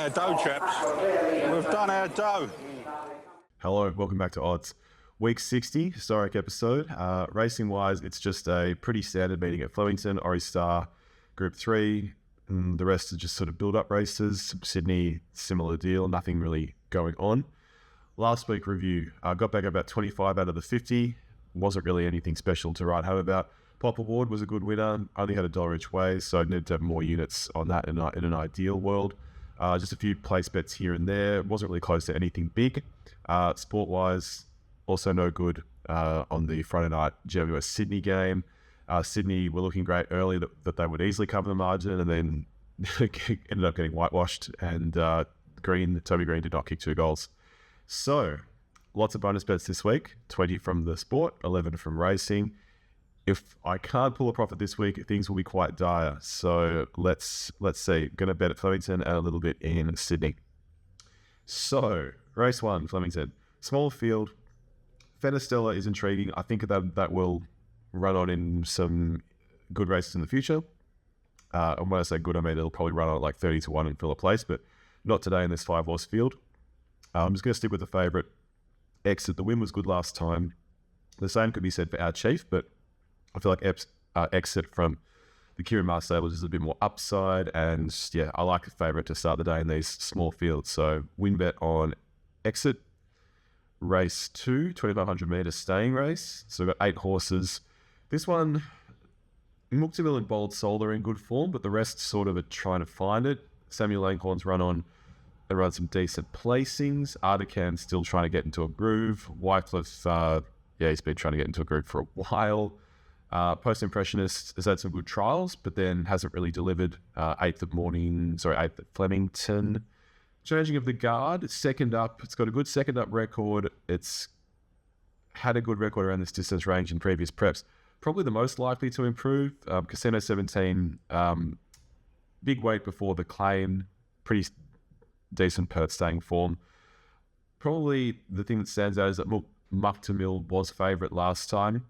our dough, chaps. We've done our dough. Hello, welcome back to Odds. Week 60, historic episode. Racing-wise, it's just a pretty standard meeting at Flemington, Aurie Star, Group 3. And the rest are just sort of build-up races. Sydney, similar deal, nothing really going on. Last week review, got back about 25 out of the 50. Wasn't really anything special to write home about. Pop Award was a good winner, only had $1 each way, so I needed to have more units on that in an ideal world. Just a few place bets here and there. Wasn't really close to anything big. Sport-wise, also no good on the Friday night GWS Sydney game. Sydney were looking great early that they would easily cover the margin, and then ended up getting whitewashed, and Toby Green did not kick 2 goals. So, lots of bonus bets this week. 20 from the sport, 11 from racing. If I can't pull a profit this week, things will be quite dire. So let's see. Going to bet at Flemington and a little bit in Sydney. So race 1, Flemington. Small field. Fenestella is intriguing. I think that will run on in some good races in the future. And when I say good, I mean it'll probably run on like 30-1 and fill a place, but not today in this 5-horse field. I'm just going to stick with the favourite. Exit. The win was good last time. The same could be said for our Chief, but I feel like Exit from the Kieran Maher stables is a bit more upside, and yeah, I like the favourite to start the day in these small fields. So win bet on Exit. Race 2, 2,500 metres staying race. So we've got 8 horses. This one, Muktamil and Bold Soul are in good form, but the rest sort of are trying to find it. Samuel Langhorne's run some decent placings. Artican's still trying to get into a groove. Wycliffe, he's been trying to get into a groove for a while. Post Impressionist has had some good trials, but then hasn't really delivered. 8th at Flemington. Changing of the Guard, second up. It's got a good second up record. It's had a good record around this distance range in previous preps. Probably the most likely to improve. Casino 17, big weight before the claim. Pretty decent Perth staying form. Probably the thing that stands out is that Muktamil was favourite last time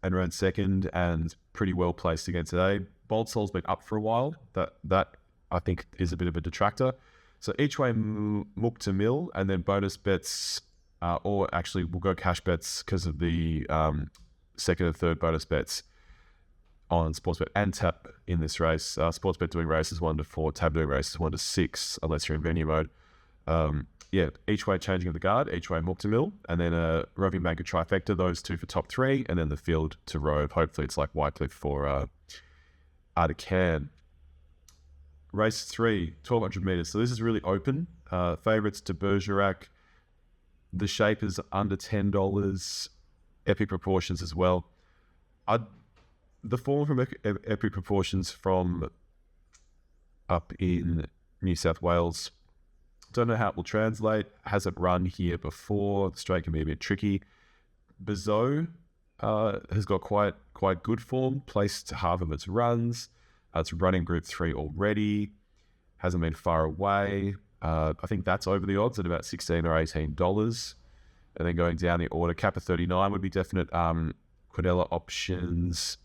and ran second and pretty well placed again today. Bold Soul's been up for a while. That I think is a bit of a detractor. So each way Muktamil, and then bonus bets, or actually we'll go cash bets because of the second and third bonus bets on Sportsbet and Tap in this race. Sportsbet doing races 1 to 4, Tab doing races 1 to 6, unless you're in venue mode. Each way Changing of the Guard, each way Muktamil, and then a Roving Banker trifecta, those 2 for top 3, and then the field to Rove. Hopefully it's like Wycliffe for Artican. Race 3, 1,200 metres. So this is really open. Favourites to Bergerac. The shape is under $10. Epic Proportions as well. The form from Epic Proportions from up in New South Wales, don't know how it will translate. Hasn't run here before. The straight can be a bit tricky. Bezo has got quite good form. Placed half of its runs. It's running Group 3 already. Hasn't been far away. I think that's over the odds at about $16 or $18. And then going down the order, Kappa 39 would be definite. Quinella options.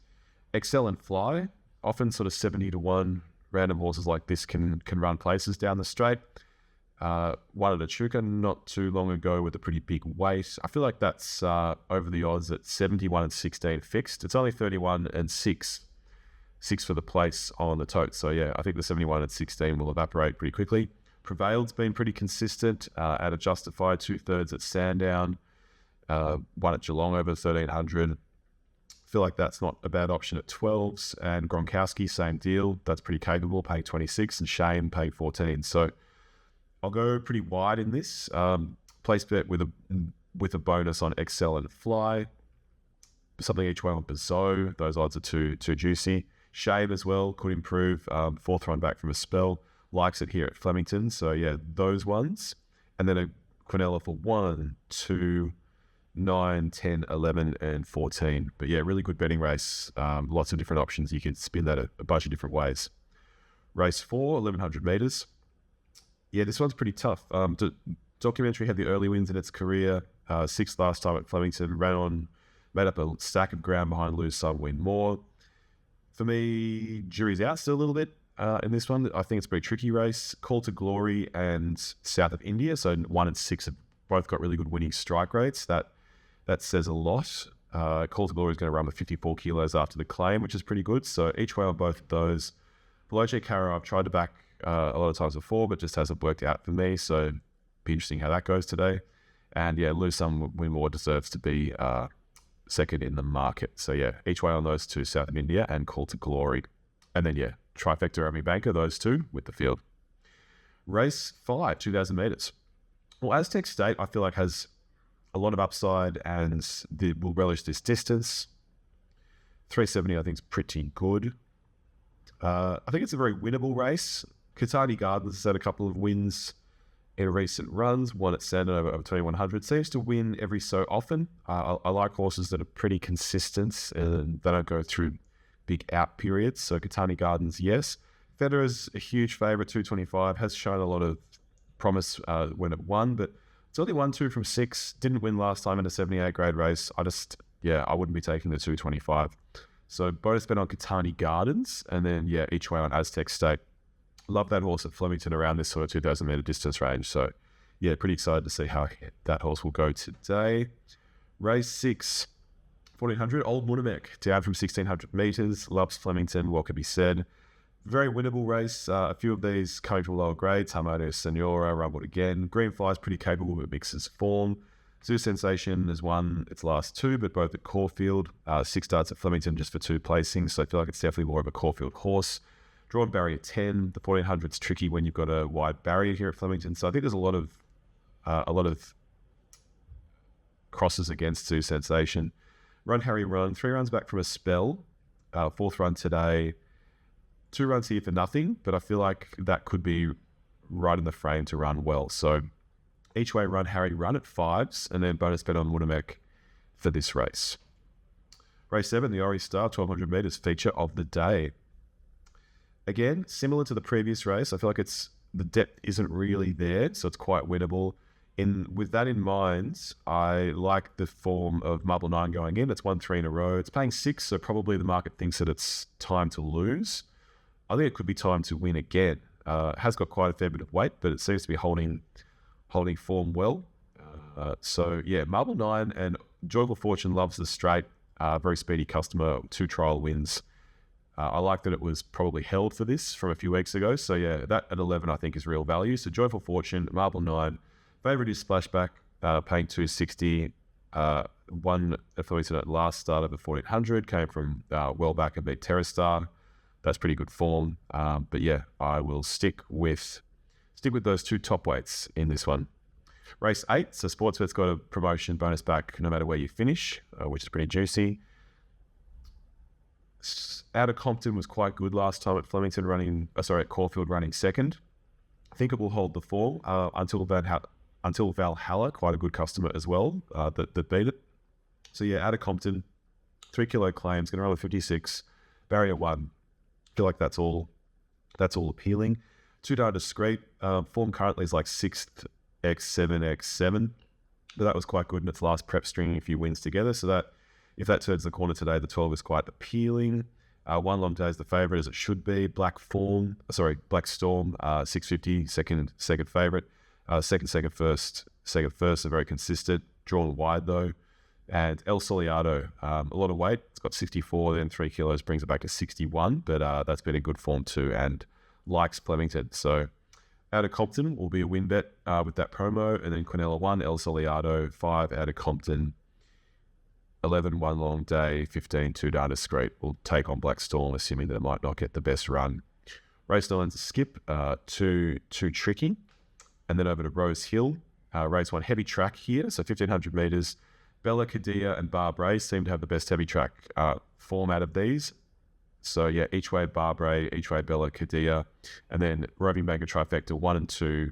Excel and Fly, often sort of 70-1. Random horses like this can run places down the straight. One at Echuca not too long ago with a pretty big weight. I feel like that's over the odds at 71 and 16 fixed. It's only 31 and 6 for the place on the tote. So yeah, I think the 71 and 16 will evaporate pretty quickly. Prevailed's been pretty consistent at a justified 2/3 at Sandown, one at Geelong over 1,300. Feel like that's not a bad option at 12s. And Gronkowski, same deal. That's pretty capable, paying 26, and Shane paying 14. So I'll go pretty wide in this. Place bet with a bonus on Excel and Fly. Something each way on Bezo. Those odds are too juicy. Shave as well could improve. 4th run back from a spell. Likes it here at Flemington. So yeah, those ones. And then a Quinella for 1, 2, 9, 10, 11, and 14. But yeah, really good betting race. Lots of different options. You can spin that a bunch of different ways. Race 4, 1,100 metres. Yeah, this one's pretty tough. Documentary had the early wins in its career. 6th last time at Flemington. Made up a stack of ground behind Lose Some, Win More. For me, jury's out still a little bit. in this one. I think it's a very tricky race. Call to Glory and South of India, so 1 and 6 have both got really good winning strike rates. That says a lot. Call to Glory is going to run with 54 kilos after the claim, which is pretty good. So each way on both of those. Below Caro, I've tried to back a lot of times before, but just hasn't worked out for me. So be interesting how that goes today. And yeah, Lose Some Win More deserves to be second in the market. So yeah, each way on those two, South of India and Call to Glory. And then yeah, trifecta Romy Banker, those two with the field. Race 5, 2,000 metres. Well, Aztec State, I feel like has a lot of upside and will relish this distance. 370, I think, is pretty good. I think it's a very winnable race. Katani Gardens has had a couple of wins in recent runs. One at Sandon over 2100. Seems to win every so often. I like horses that are pretty consistent and they don't go through big out periods. So Katani Gardens, yes. Federer's a huge favourite, 225. Has shown a lot of promise when it won, but it's only won 2 from 6. Didn't win last time in a 78 grade race. I wouldn't be taking the 225. So bonus bet on Katani Gardens, and then yeah, each way on Aztec State. Love that horse at Flemington around this sort of 2,000 metre distance range. So yeah, pretty excited to see how that horse will go today. Race 6, 1400, Old Munamek, down from 1,600 metres. Loves Flemington, what could be said. Very winnable race. A few of these coming from lower grades. Harmonious Senora, Rumbled Again. Green Fly's pretty capable, but mixes form. Zoo Sensation has won its last 2, but both at Caulfield. 6 starts at Flemington just for 2 placings, so I feel like it's definitely more of a Caulfield horse. Drawn barrier 10. The 1400's tricky when you've got a wide barrier here at Flemington, so I think there's a lot of crosses against Zoo Sensation. Run Harry Run, 3 runs back from a spell. 4th run today. 2 runs here for nothing, but I feel like that could be right in the frame to run well. So each way Run Harry Run at 5s, and then bonus bet on Munamek for this race. Race 7, the Aurie Star, 1,200 metres, feature of the day. Again, similar to the previous race, I feel like the depth isn't really there, so it's quite winnable. With that in mind, I like the form of Marble 9 going in. It's won 3 in a row. It's paying 6, so probably the market thinks that it's time to lose. I think it could be time to win again. It has got quite a fair bit of weight, but it seems to be holding form well. So yeah, Marble 9 and Joyful Fortune loves the straight. Very speedy customer, 2 trial wins. I like that it was probably held for this from a few weeks ago. So yeah, that at 11 I think is real value. So Joyful Fortune, Marble 9. Favourite is Splashback, paying 260. Won at Flemington at last start of the 1400. Came from well back and beat Terrastar. That's pretty good form. But yeah, I will stick with those 2 top weights in this one. Race 8, so Sportsbet's got a promotion bonus back no matter where you finish, which is pretty juicy. Out of Compton was quite good last time at Flemington at Caulfield running second. I think it will hold the form until Valhalla, quite a good customer as well, that beat it. So yeah, out of Compton, 3 kilo claims, going to run with 56, barrier 1. Feel like that's all appealing. 2 Darn Discreet, form currently is like 6th x7 x7, but that was quite good in its last prep stringing a few wins together. So that if that turns the corner today, the 12 is quite appealing. One Long Day is the favourite as it should be. Black Storm, 650, second favourite. Second first are very consistent. Drawn wide though. And El Soleado, a lot of weight. It's got 64, then 3 kilos brings it back to 61, but that's been in good form too and likes Flemington. So out of Compton will be a win bet with that promo. And then Quinella 1, El Soleado, 5 out of Compton, 11 One Long Day, 15 2 Darn Discreet will take on Black Storm, assuming that it might not get the best run. Race 9's a skip, 2 Tricky. And then over to Rosehill. Race 1 heavy track here, so 1,500 metres. Bella Cadilla and Barbray seem to have the best heavy track form out of these. So yeah, each way Barbray, each way Bella Cadilla, and then Roving Banker trifecta 1 and 2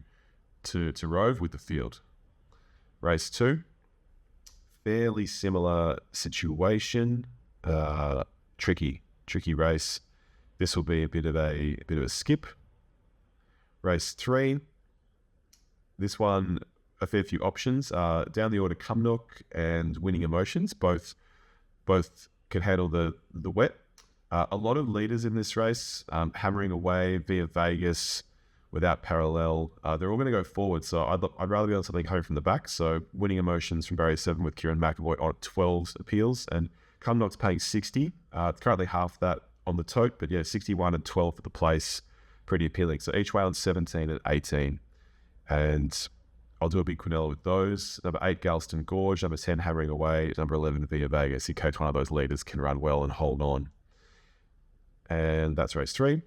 to Rove with the field. Race 2, fairly similar situation. Tricky race. This will be a bit of a skip. Race 3. This one, a fair few options. Down the order, Cumnock and Winning Emotions. Both can handle the wet. A lot of leaders in this race, hammering away via Vegas without parallel. They're all going to go forward, so I'd rather be on something coming from the back. So Winning Emotions from Barrier 7 with Kieran McAvoy on 12 appeals, and Cumnock's paying 60. It's currently half that on the tote, but yeah, 61 and 12 for the place. Pretty appealing. So each way on 17 and 18. And I'll do a big Quinella with those. Number 8, Galston Gorge. Number 10, Hammering Away. Number 11, Via Vegas, in case one of those leaders can run well and hold on. And that's race 3.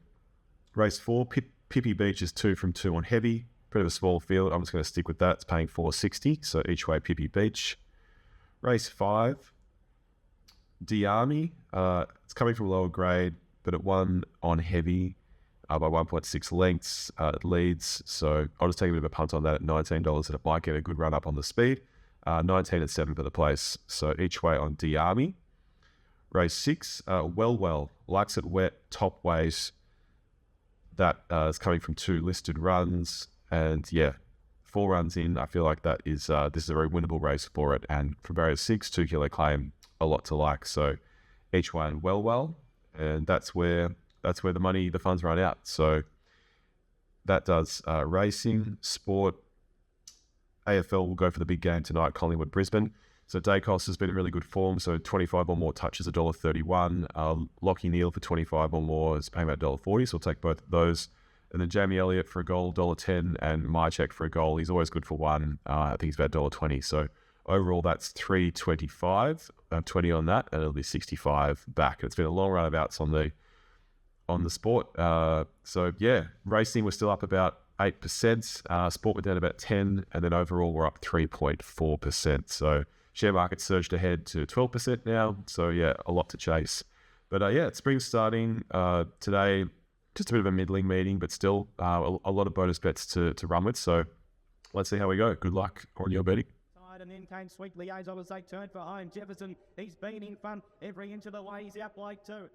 Race 4, Pippi Beach is 2 from 2 on heavy. Bit of a small field. I'm just going to stick with that. It's paying 460. So each way, Pippi Beach. Race 5, Diami. It's coming from lower grade, but it won on heavy by 1.6 lengths. It leads. So I'll just take a bit of a punt on that at $19, and it might get a good run up on the speed. 19 and 7 for the place. So each way on Diami. Race 6, Well, likes it wet, top weight. That is coming from 2 listed runs. And yeah, 4 runs in, I feel like that is this is a very winnable race for it. And for barrier 6, 2 kilo claim, a lot to like. So each one well, and that's where the funds run out. So that does racing, sport. AFL will go for the big game tonight, Collingwood, Brisbane. So Dacos has been in really good form. So 25 or more touches, $1.31. Lockie Neal for 25 or more is paying about $1.40. So we'll take both of those. And then Jamie Elliott for a goal, $1.10, and Mycheck for a goal. He's always good for one. I think he's about $1.20. So overall, that's $3.25. 20 on that, and it'll be 65 back. It's been a long run of outs on the sport. So yeah, racing we're still up about 8%. Sport we're down about 10%, and then overall we're up 3.4%. So share market surged ahead to 12% now. So yeah, a lot to chase. But yeah, spring's starting today. Just a bit of a middling meeting, but still a lot of bonus bets to run with. So let's see how we go. Good luck on your betting. And then came Sweet Liaison as they turned for home. Jefferson, he's been in fun every inch of the way. He's out like 2.